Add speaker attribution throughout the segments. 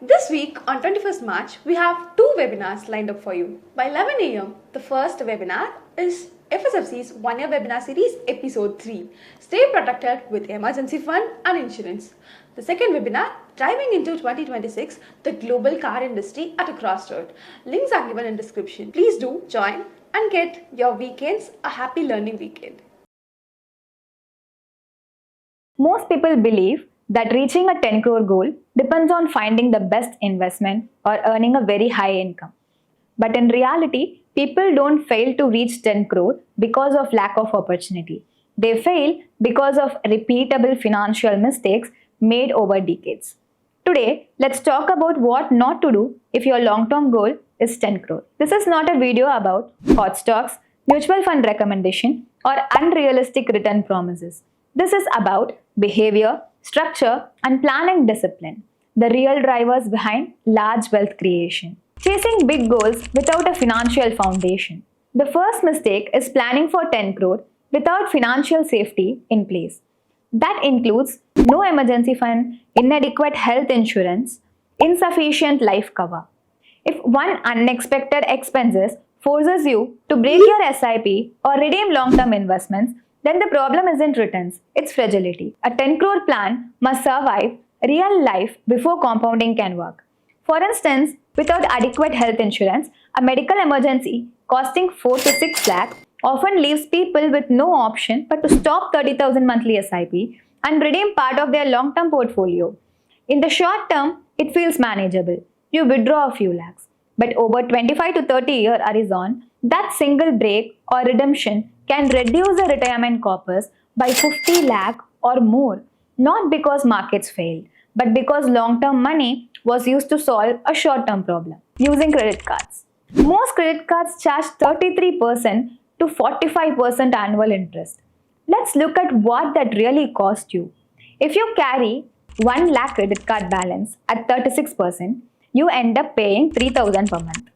Speaker 1: This week on 21st March, we have two webinars lined up for you. By 11 a.m., the first webinar is FSFC's one-year webinar series episode 3, Stay Protected with Emergency Fund and Insurance. The second webinar, Driving into 2026, the global car industry at a crossroad. Links are given in description. Please do join and get your weekends a happy learning weekend.
Speaker 2: Most people believe that reaching a 10 crore goal depends on finding the best investment or earning a very high income. But in reality, people don't fail to reach 10 crore because of lack of opportunity. They fail because of repeatable financial mistakes made over decades. Today, let's talk about what not to do if your long-term goal is 10 crore. This is not a video about hot stocks, mutual fund recommendation, or unrealistic return promises. This is about behavior, structure, and planning discipline, the real drivers behind large wealth creation. Chasing big goals without a financial foundation. The first mistake is planning for 10 crore without financial safety in place. That includes no emergency fund, inadequate health insurance, insufficient life cover. If one unexpected expenses forces you to break your SIP or redeem long-term investments, then the problem isn't returns, it's fragility. A 10 crore plan must survive real life before compounding can work. For instance, without adequate health insurance, a medical emergency costing 4 to 6 lakh often leaves people with no option but to stop 30,000 monthly SIP and redeem part of their long-term portfolio. In the short term, it feels manageable. You withdraw a few lakhs. But over 25 to 30-year horizon, that single break or redemption can reduce the retirement corpus by 50 lakh or more, not because markets failed, but because long-term money was used to solve a short-term problem. Using credit cards. Most credit cards charge 33% to 45% annual interest. Let's look at what that really cost you. If you carry 1 lakh credit card balance at 36%, you end up paying 3,000 per month,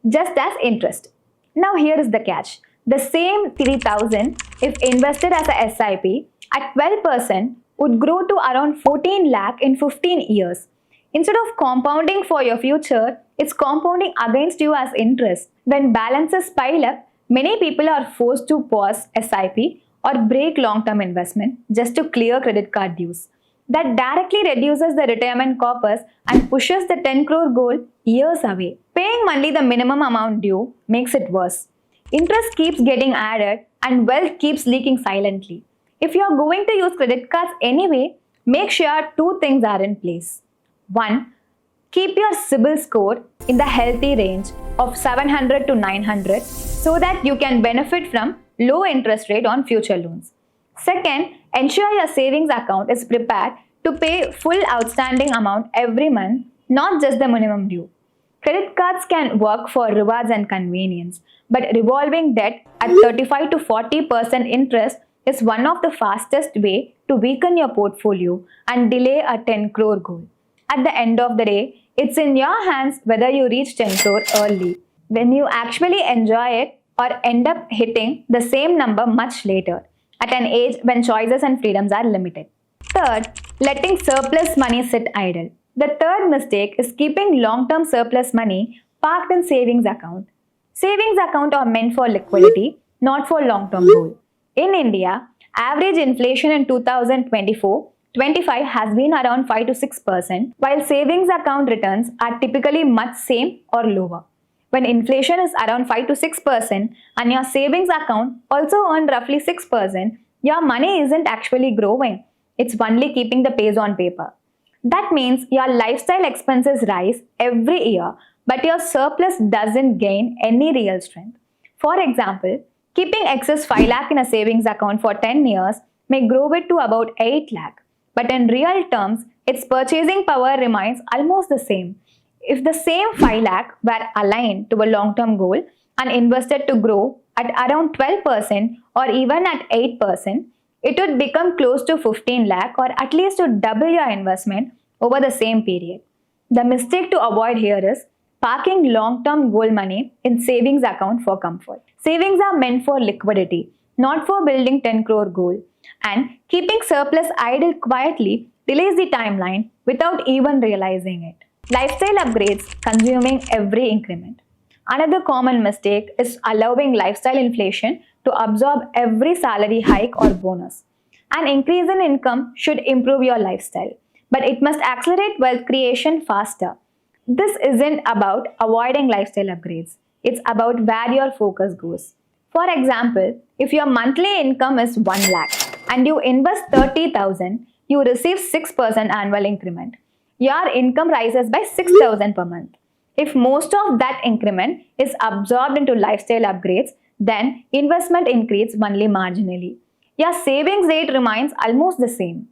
Speaker 2: just as interest. Now here is the catch. The same 3,000, if invested as a SIP at 12%, would grow to around 14 lakh in 15 years. Instead of compounding for your future, it's compounding against you as interest. When balances pile up, many people are forced to pause SIP or break long-term investment just to clear credit card dues. That directly reduces the retirement corpus and pushes the 10 crore goal years away. Paying only the minimum amount due makes it worse. Interest keeps getting added and wealth keeps leaking silently. If you are going to use credit cards anyway, make sure two things are in place. 1. Keep your CIBIL score in the healthy range of 700 to 900 so that you can benefit from low interest rate on future loans. Second, ensure your savings account is prepared to pay full outstanding amount every month, not just the minimum due. Credit cards can work for rewards and convenience, but revolving debt at 35 to 40% interest is one of the fastest way to weaken your portfolio and delay a 10 crore goal. At the end of the day, it's in your hands whether you reach 10 crore early, when you actually enjoy it, or end up hitting the same number much later, at an age when choices and freedoms are limited. Third, letting surplus money sit idle. The third mistake is keeping long-term surplus money parked in savings account. Savings account are meant for liquidity, not for long-term goal. In India, average inflation in 2024-25 has been around 5 to 6%, while savings account returns are typically much same or lower. When inflation is around 5 to 6% and your savings account also earned roughly 6%, your money isn't actually growing. It's only keeping the pace on paper. That means your lifestyle expenses rise every year, but your surplus doesn't gain any real strength. For example, keeping excess 5 lakh in a savings account for 10 years may grow it to about 8 lakh, but in real terms, its purchasing power remains almost the same. If the same 5 lakh were aligned to a long-term goal and invested to grow at around 12% or even at 8%, it would become close to 15 lakh or at least to double your investment over the same period. The mistake to avoid here is parking long-term goal money in savings account for comfort. Savings are meant for liquidity, not for building 10 crore goal. And keeping surplus idle quietly delays the timeline without even realizing it. Lifestyle upgrades consuming every increment. Another common mistake is allowing lifestyle inflation to absorb every salary hike or bonus. An increase in income should improve your lifestyle, but it must accelerate wealth creation faster. This isn't about avoiding lifestyle upgrades, it's about where your focus goes. For example, if your monthly income is 1 lakh and you invest 30,000, you receive 6% annual increment. Your income rises by 6,000 per month. If most of that increment is absorbed into lifestyle upgrades, then investment increases only marginally. Your savings rate remains almost the same.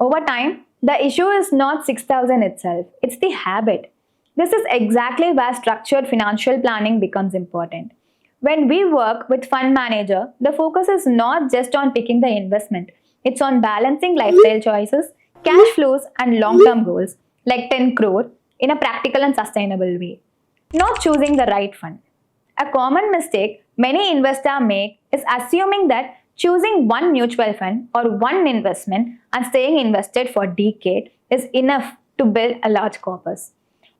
Speaker 2: Over time, the issue is not 6,000 itself, it's the habit. This is exactly where structured financial planning becomes important. When we work with fund manager, the focus is not just on picking the investment, it's on balancing lifestyle choices, cash flows and long-term goals like 10 crore in a practical and sustainable way. Not choosing the right fund. A common mistake many investors make is assuming that choosing one mutual fund or one investment and staying invested for a decade is enough to build a large corpus.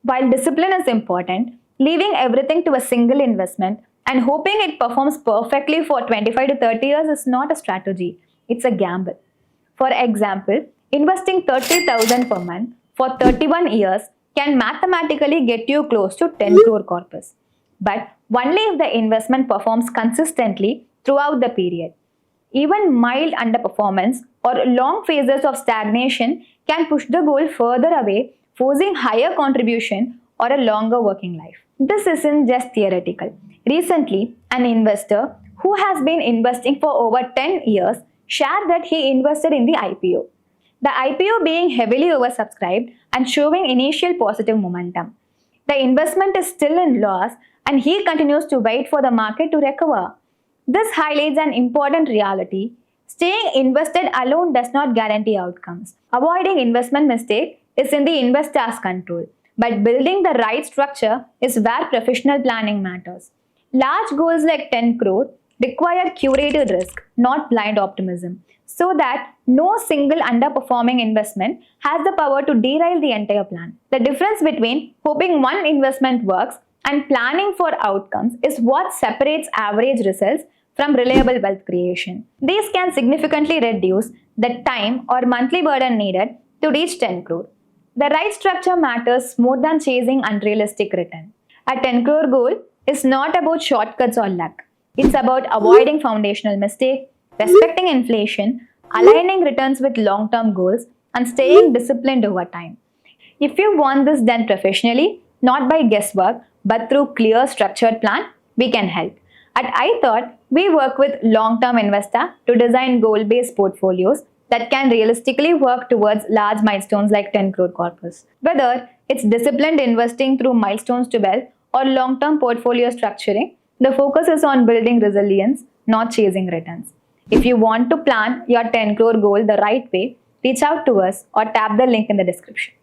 Speaker 2: While discipline is important, leaving everything to a single investment and hoping it performs perfectly for 25 to 30 years is not a strategy, it's a gamble. For example, investing 30,000 per month for 31 years can mathematically get you close to 10 crore corpus, but only if the investment performs consistently throughout the period. Even mild underperformance or long phases of stagnation can push the goal further away, forcing higher contribution or a longer working life. This isn't just theoretical. Recently, an investor who has been investing for over 10 years shared that he invested in the IPO. The IPO being heavily oversubscribed and showing initial positive momentum. The investment is still in loss and he continues to wait for the market to recover. This highlights an important reality. Staying invested alone does not guarantee outcomes. Avoiding investment mistake is in the investor's control, but building the right structure is where professional planning matters. Large goals like 10 crore require curated risk, not blind optimism, so that no single underperforming investment has the power to derail the entire plan. The difference between hoping one investment works and planning for outcomes is what separates average results from reliable wealth creation. These can significantly reduce the time or monthly burden needed to reach 10 crore. The right structure matters more than chasing unrealistic return. A 10 crore goal is not about shortcuts or luck. It's about avoiding foundational mistakes, respecting inflation, aligning returns with long-term goals, and staying disciplined over time. If you want this done professionally, not by guesswork, but through clear structured plan, we can help. At iThought, we work with long-term investors to design goal-based portfolios that can realistically work towards large milestones like 10 crore corpus. Whether it's disciplined investing through Milestones2Wealth or long-term portfolio structuring, the focus is on building resilience, not chasing returns. If you want to plan your 10 crore goal the right way, reach out to us or tap the link in the description.